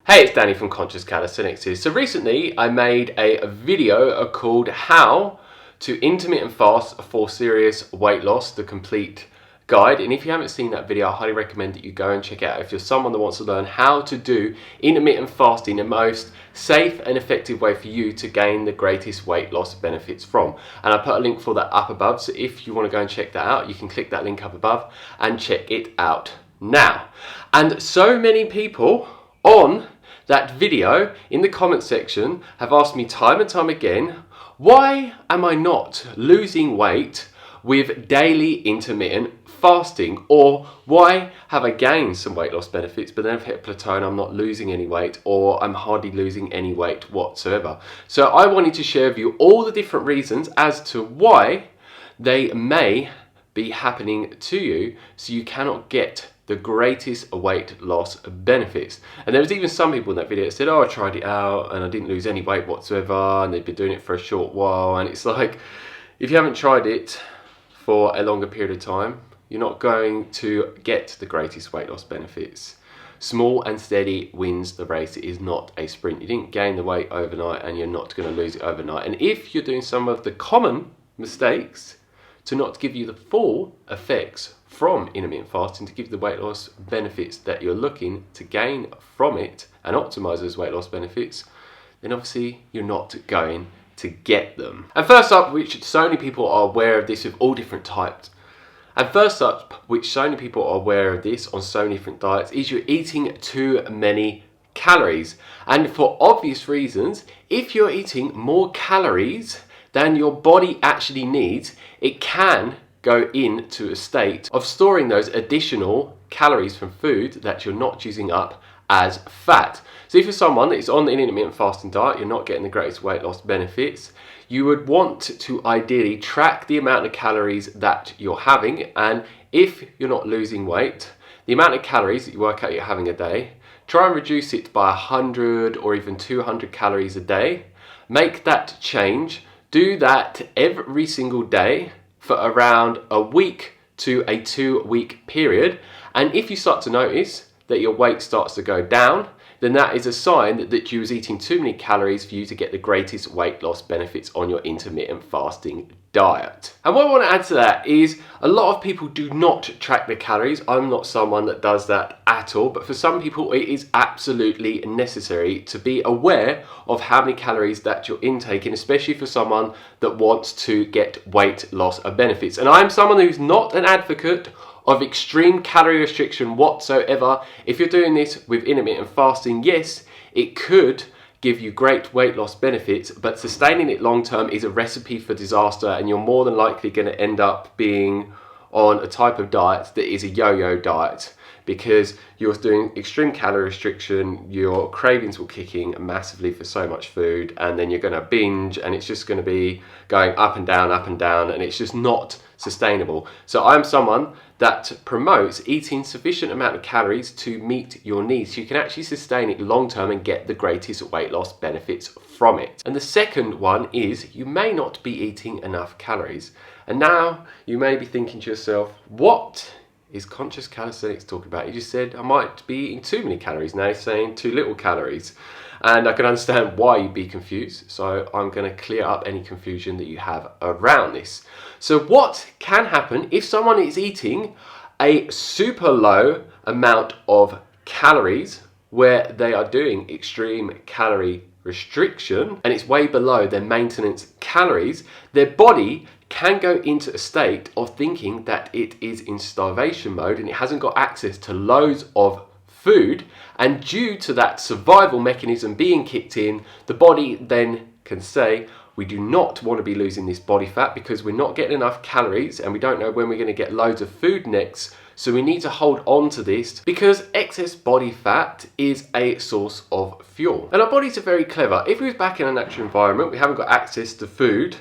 Hey, it's Danny from Conscious Calisthenics here. So recently I made a video called How to Intermittent Fast for Serious Weight Loss, the complete guide. And if you haven't seen that video, I highly recommend that you go and check it out if you're someone that wants to learn how to do intermittent fasting, the most safe and effective way for you to gain the greatest weight loss benefits from. And I put a link for that up above, so if you want to go and check that out, you can click that link up above and check it out now. And so many people on that video in the comment section have asked me time and time again, why am I not losing weight with daily intermittent fasting? Or why have I gained some weight loss benefits but then I've hit a plateau and I'm not losing any weight, or I'm hardly losing any weight whatsoever? So I wanted to share with you all the different reasons as to why they may be happening to you, so you cannot get the greatest weight loss benefits. And there was even some people in that video that said, oh, I tried it out and I didn't lose any weight whatsoever, and they've been doing it for a short while. And it's like, if you haven't tried it for a longer period of time, you're not going to get the greatest weight loss benefits. Small and steady wins the race. It is not a sprint. You didn't gain the weight overnight and you're not going to lose it overnight. And if you're doing some of the common mistakes to not give you the full effects from intermittent fasting, to give you the weight loss benefits that you're looking to gain from it and optimize those weight loss benefits, then obviously you're not going to get them. And first up, which so many people are aware of this with all different types, and first up, which so many people are aware of this on so many different diets, is you're eating too many calories. And for obvious reasons, if you're eating more calories than your body actually needs, it can go into a state of storing those additional calories from food that you're not using up as fat. So if you're someone that is on the intermittent fasting diet, you're not getting the greatest weight loss benefits, you would want to ideally track the amount of calories that you're having. And if you're not losing weight, the amount of calories that you work out you're having a day, try and reduce it by 100 or even 200 calories a day. Make that change. Do that every single day for around a week to a 2-week period. And if you start to notice that your weight starts to go down, then that is a sign that you was eating too many calories for you to get the greatest weight loss benefits on your intermittent fasting diet. And what I want to add to that is a lot of people do not track their calories. I'm not someone that does that at all, but for some people it is absolutely necessary to be aware of how many calories that you're intaking, especially for someone that wants to get weight loss benefits. And I'm someone who's not an advocate of extreme calorie restriction whatsoever. If you're doing this with intermittent fasting, yes, it could give you great weight loss benefits, but sustaining it long term is a recipe for disaster, and you're more than likely going to end up being on a type of diet that is a yo-yo diet, because you're doing extreme calorie restriction, your cravings will kick in massively for so much food, and then you're going to binge, and it's just going to be going up and down, and it's just not sustainable. So I'm someone that promotes eating sufficient amount of calories to meet your needs, so you can actually sustain it long term and get the greatest weight loss benefits from it. And the second one is you may not be eating enough calories. And now you may be thinking to yourself, what is Conscious Calisthenics talking about? You just said I might be eating too many calories. Now he's saying too little calories. And I can understand why you'd be confused. So I'm going to clear up any confusion that you have around this. So what can happen if someone is eating a super low amount of calories where they are doing extreme calorie restriction and it's way below their maintenance calories? Their body can go into a state of thinking that it is in starvation mode and it hasn't got access to loads of food, and due to that survival mechanism being kicked in, the body then can say, we do not want to be losing this body fat because we're not getting enough calories and we don't know when we're going to get loads of food next, so we need to hold on to this because excess body fat is a source of fuel. And our bodies are very clever. If we was back in a natural environment, we haven't got access to food,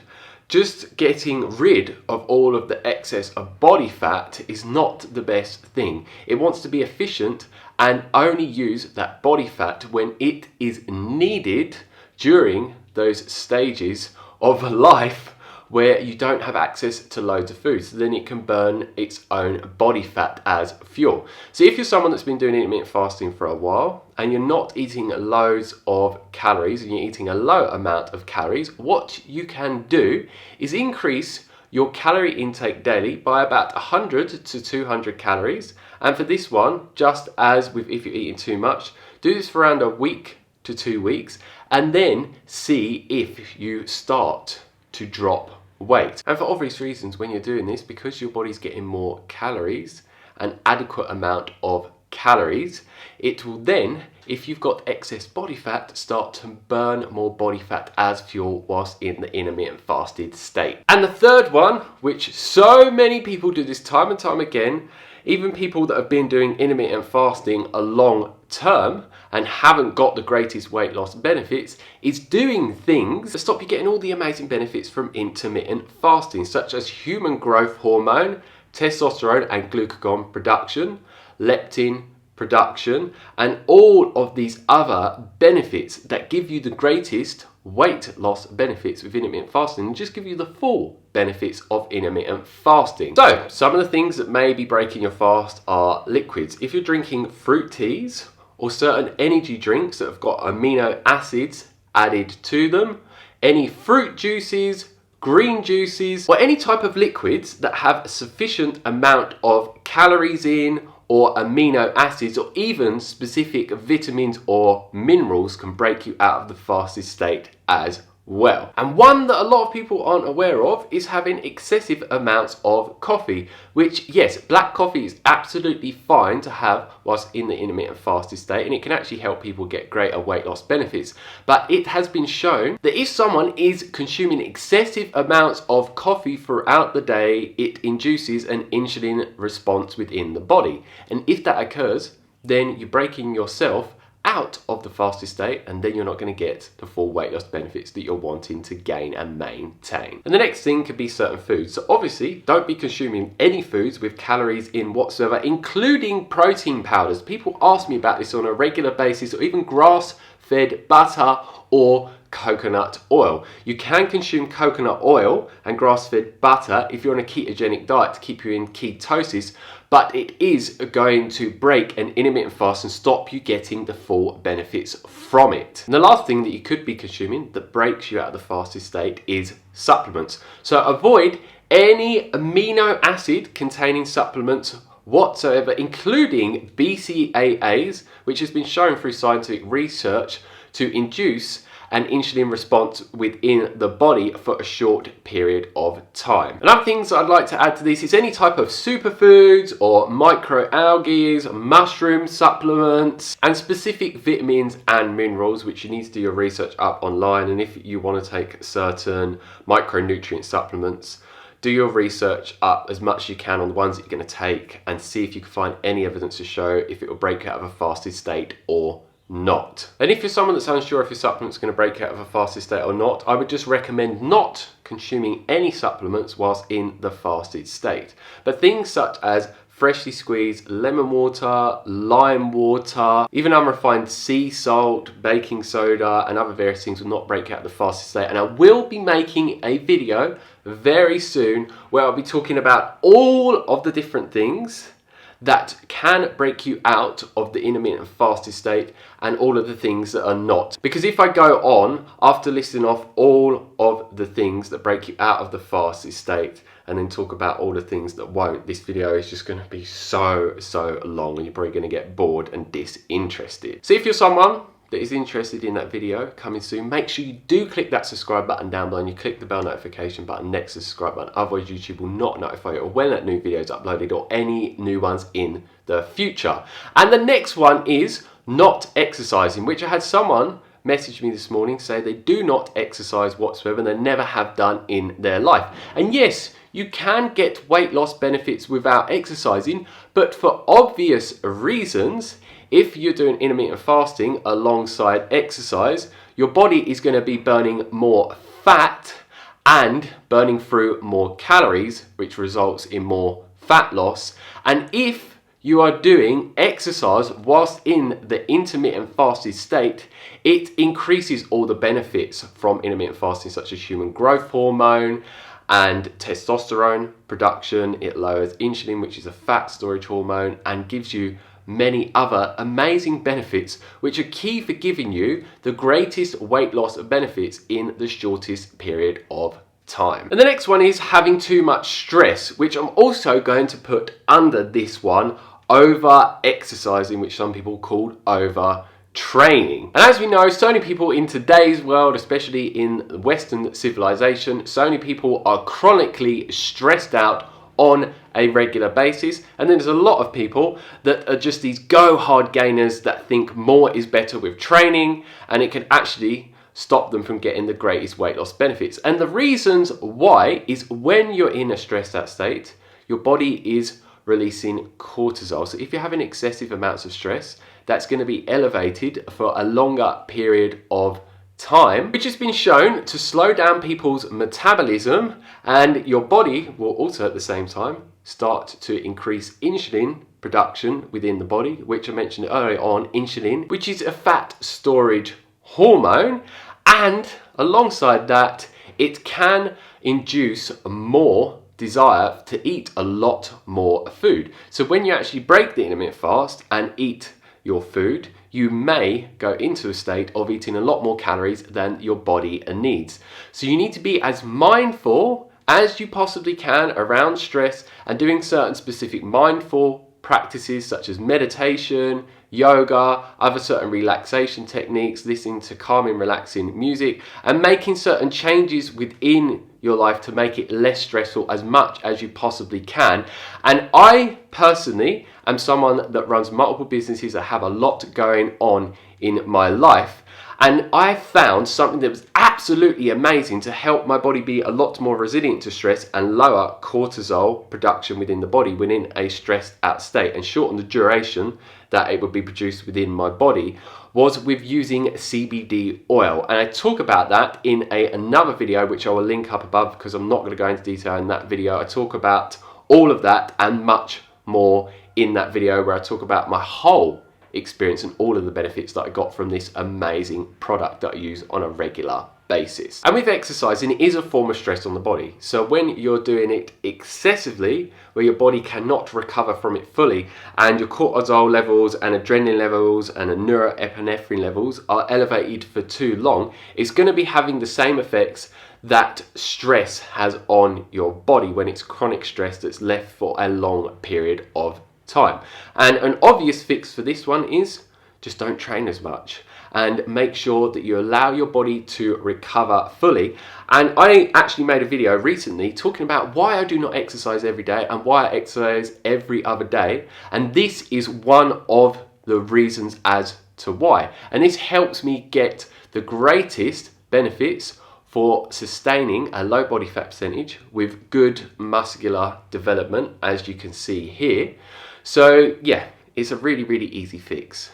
just getting rid of all of the excess of body fat is not the best thing. It wants to be efficient and only use that body fat when it is needed during those stages of life where you don't have access to loads of food, so then it can burn its own body fat as fuel. So if you're someone that's been doing intermittent fasting for a while and you're not eating loads of calories and you're eating a low amount of calories, what you can do is increase your calorie intake daily by about 100 to 200 calories. And for this one, just as with if you're eating too much, do this for around a week to 2 weeks and then see if you start to drop weight. And for obvious reasons, when you're doing this, because your body's getting more calories, an adequate amount of calories, it will then, if you've got excess body fat, start to burn more body fat as fuel whilst in the intermittent fasted state. And the third one, which so many people do this time and time again, even people that have been doing intermittent fasting a long term and haven't got the greatest weight loss benefits, is doing things to stop you getting all the amazing benefits from intermittent fasting, such as human growth hormone, testosterone and glucagon production, leptin production, and all of these other benefits that give you the greatest weight loss benefits with intermittent fasting and just give you the full benefits of intermittent fasting. So some of the things that may be breaking your fast are liquids. If you're drinking fruit teas or certain energy drinks that have got amino acids added to them, any fruit juices, green juices, or any type of liquids that have a sufficient amount of calories in or amino acids or even specific vitamins or minerals can break you out of the fasted state as well. And one that a lot of people aren't aware of is having excessive amounts of coffee, which, yes, black coffee is absolutely fine to have whilst in the intermittent fasted state, and it can actually help people get greater weight loss benefits. But it has been shown that if someone is consuming excessive amounts of coffee throughout the day, it induces an insulin response within the body. And if that occurs, then you're breaking yourself out of the fasted state, and then you're not going to get the full weight loss benefits that you're wanting to gain and maintain. And the next thing could be certain foods. So obviously, don't be consuming any foods with calories in whatsoever, including protein powders. People ask me about this on a regular basis, or even grass-fed butter or coconut oil. You can consume coconut oil and grass-fed butter if you're on a ketogenic diet to keep you in ketosis, but it is going to break an intermittent fast and stop you getting the full benefits from it. And the last thing that you could be consuming that breaks you out of the fasted state is supplements. So avoid any amino acid containing supplements whatsoever, including BCAAs, which has been shown through scientific research to induce an insulin response within the body for a short period of time. Another things I'd like to add to this is any type of superfoods or microalgae, mushroom supplements, and specific vitamins and minerals, which you need to do your research up online. And if you want to take certain micronutrient supplements, do your research up as much as you can on the ones that you're going to take and see if you can find any evidence to show if it will break you out of a fasted state or not. And if you're someone that's unsure if your supplement's going to break out of a fasted state or not, I would just recommend not consuming any supplements whilst in the fasted state. But things such as freshly squeezed lemon water, lime water, even unrefined sea salt, baking soda, and other various things will not break out of the fasted state. And I will be making a video very soon where I'll be talking about all of the different things that can break you out of the intermittent fasted state and all of the things that are not. Because if I go on after listing off all of the things that break you out of the fasted state and then talk about all the things that won't, this video is just going to be so long and you're probably going to get bored and disinterested. So if you're someone that is interested in that video coming soon, make sure you do click that subscribe button down below and you click the bell notification button next to the subscribe button. Otherwise YouTube will not notify you of when that new video is uploaded or any new ones in the future. And the next one is not exercising, which I had someone message me this morning say they do not exercise whatsoever and they never have done in their life. And yes, you can get weight loss benefits without exercising, but for obvious reasons, if you're doing intermittent fasting alongside exercise, your body is going to be burning more fat and burning through more calories, which results in more fat loss. And if you are doing exercise whilst in the intermittent fasted state, it increases all the benefits from intermittent fasting, such as human growth hormone and testosterone production. It lowers insulin, which is a fat storage hormone, and gives you many other amazing benefits which are key for giving you the greatest weight loss benefits in the shortest period of time. And the next one is having too much stress, which I'm also going to put under this one, over exercising, which some people call over training. And as we know, so many people in today's world, especially in Western civilization, so many people are chronically stressed out on a regular basis, and then there's a lot of people that are just these go hard gainers that think more is better with training, and it can actually stop them from getting the greatest weight loss benefits. And the reasons why is when you're in a stressed out state, your body is releasing cortisol. So if you're having excessive amounts of stress, that's going to be elevated for a longer period of time, which has been shown to slow down people's metabolism, and your body will also at the same time start to increase insulin production within the body, which I mentioned earlier on, insulin, which is a fat storage hormone, and alongside that it can induce more desire to eat a lot more food. So when you actually break the intermittent fast and eat your food, you may go into a state of eating a lot more calories than your body needs. So you need to be as mindful as you possibly can around stress, and doing certain specific mindful practices such as meditation, yoga, other certain relaxation techniques, listening to calming, relaxing music, and making certain changes within your life to make it less stressful as much as you possibly can. And I personally am someone that runs multiple businesses. I have a lot going on in my life, and I found something that was absolutely amazing to help my body be a lot more resilient to stress and lower cortisol production within the body within a stressed out state, and shorten the duration that it would be produced within my body, was with using CBD oil. And I talk about that in another video, which I will link up above, because I'm not going to go into detail in that video. I talk about all of that and much more in that video, where I talk about my whole experience and all of the benefits that I got from this amazing product that I use on a regular basis. And with exercising, it is a form of stress on the body. So when you're doing it excessively, where your body cannot recover from it fully, and your cortisol levels and adrenaline levels and norepinephrine levels are elevated for too long, it's going to be having the same effects that stress has on your body when it's chronic stress that's left for a long period of time. And an obvious fix for this one is just don't train as much, and make sure that you allow your body to recover fully. And I actually made a video recently talking about why I do not exercise every day and why I exercise every other day, and this is one of the reasons as to why. And this helps me get the greatest benefits for sustaining a low body fat percentage with good muscular development, as you can see here. So yeah, it's a really, really easy fix.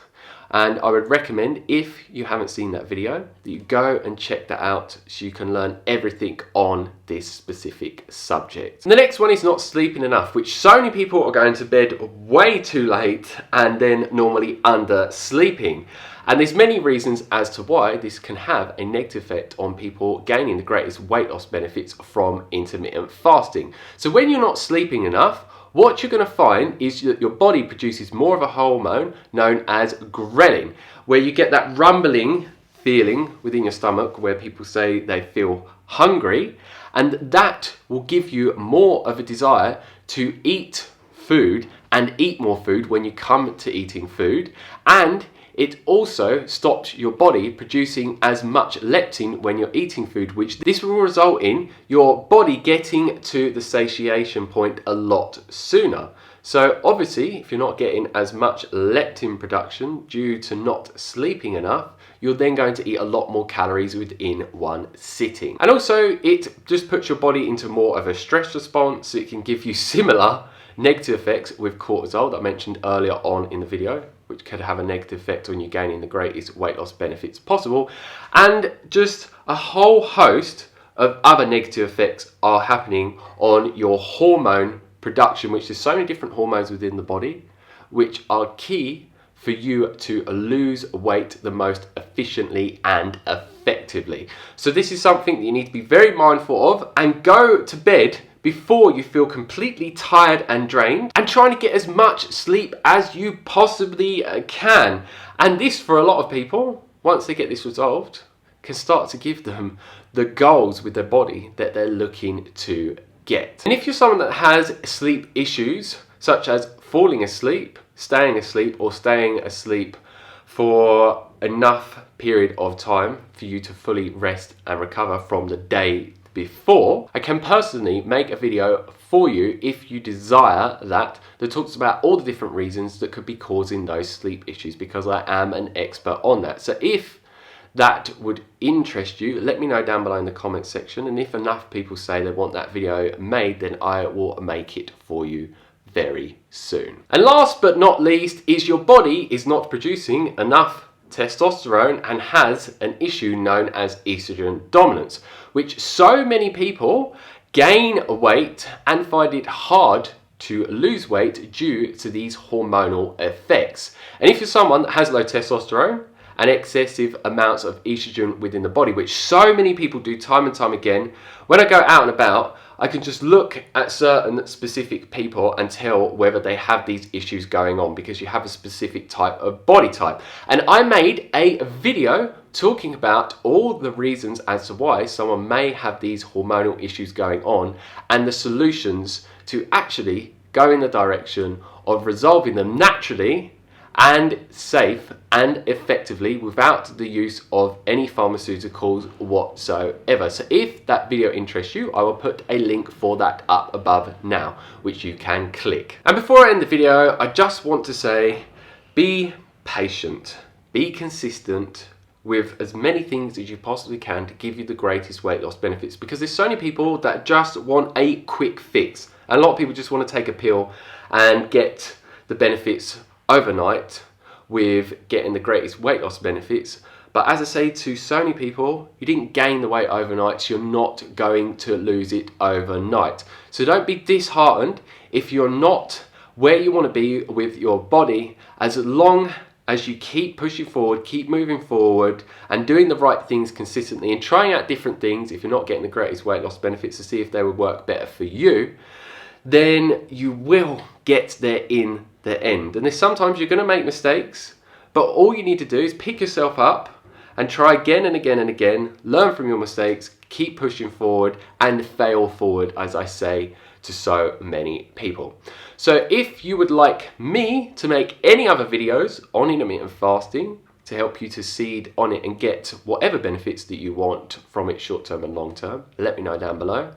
And I would recommend, if you haven't seen that video, that you go and check that out so you can learn everything on this specific subject. And the next one is not sleeping enough, which so many people are going to bed way too late and then normally under sleeping. And there's many reasons as to why this can have a negative effect on people gaining the greatest weight loss benefits from intermittent fasting. So when you're not sleeping enough, what you're going to find is that your body produces more of a hormone known as ghrelin, where you get that rumbling feeling within your stomach where people say they feel hungry, and that will give you more of a desire to eat food and eat more food when you come to eating food. And it also stops your body producing as much leptin when you're eating food, which this will result in your body getting to the satiation point a lot sooner. So obviously, if you're not getting as much leptin production due to not sleeping enough, you're then going to eat a lot more calories within one sitting. And also, it just puts your body into more of a stress response, so it can give you similar negative effects with cortisol that I mentioned earlier on in the video, which could have a negative effect on you gaining the greatest weight loss benefits possible. And just a whole host of other negative effects are happening on your hormone production, which there's so many different hormones within the body, which are key for you to lose weight the most efficiently and effectively. So this is something that you need to be very mindful of, and go to bed before you feel completely tired and drained, and trying to get as much sleep as you possibly can. And this, for a lot of people, once they get this resolved, can start to give them the goals with their body that they're looking to get. And if you're someone that has sleep issues, such as falling asleep, staying asleep, or staying asleep for enough period of time for you to fully rest and recover from the day before, I can personally make a video for you if you desire that talks about all the different reasons that could be causing those sleep issues, because I am an expert on that. So if that would interest you, let me know down below in the comments section, and if enough people say they want that video made, then I will make it for you very soon. And last but not least is your body is not producing enough testosterone and has an issue known as estrogen dominance, which so many people gain weight and find it hard to lose weight due to these hormonal effects. And if you're someone that has low testosterone and excessive amounts of estrogen within the body, which so many people do time and time again, when I go out and about, I can just look at certain specific people and tell whether they have these issues going on, because you have a specific type of body type. And I made a video talking about all the reasons as to why someone may have these hormonal issues going on, and the solutions to actually go in the direction of resolving them naturally and safe and effectively without the use of any pharmaceuticals whatsoever. So if that video interests you, I will put a link for that up above now, which you can click. And before I end the video, I just want to say, be patient, be consistent with as many things as you possibly can to give you the greatest weight loss benefits, because there's so many people that just want a quick fix. And a lot of people just want to take a pill and get the benefits overnight with getting the greatest weight loss benefits. But as I say to so many people, you didn't gain the weight overnight, so you're not going to lose it overnight. So don't be disheartened if you're not where you want to be with your body, as long as you keep pushing forward, keep moving forward and doing the right things consistently and trying out different things. If you're not getting the greatest weight loss benefits, to see if they would work better for you, then you will get there in the end. And there's sometimes you're going to make mistakes, but all you need to do is pick yourself up and try again and again and again, learn from your mistakes, keep pushing forward and fail forward, as I say to so many people. So if you would like me to make any other videos on intermittent fasting to help you to seed on it and get whatever benefits that you want from it, short term and long term, let me know down below.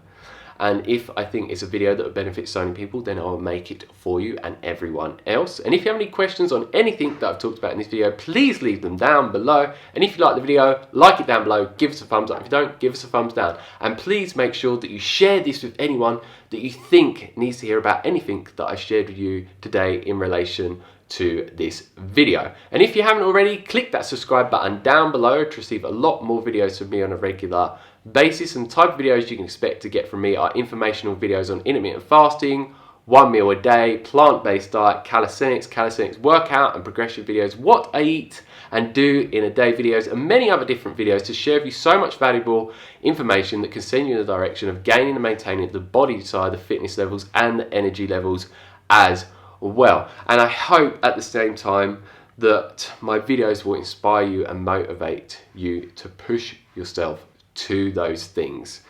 And if I think it's a video that would benefit so many people, then I'll make it for you and everyone else. And if you have any questions on anything that I've talked about in this video, please leave them down below. And if you like the video, like it down below, give us a thumbs up. If you don't, give us a thumbs down. And please make sure that you share this with anyone that you think needs to hear about anything that I shared with you today in relation to this video. And if you haven't already, click that subscribe button down below to receive a lot more videos from me on a regular basis. And the type of videos you can expect to get from me are informational videos on intermittent fasting, 1 meal a day, plant-based diet, calisthenics workout and progression videos, what I eat and do in a day videos, and many other different videos to share with you so much valuable information that can send you in the direction of gaining and maintaining the body side, the fitness levels and the energy levels as well. And I hope at the same time that my videos will inspire you and motivate you to push yourself to those things,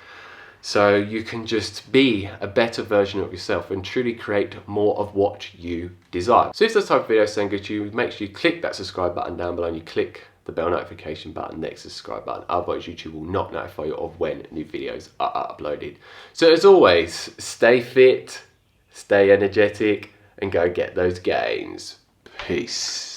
so you can just be a better version of yourself and truly create more of what you desire. So if those type of videos sound good to you, make sure you click that subscribe button down below and you click the bell notification button next to the subscribe button. Otherwise YouTube will not notify you of when new videos are uploaded. So as always, stay fit, stay energetic and go get those gains. Peace.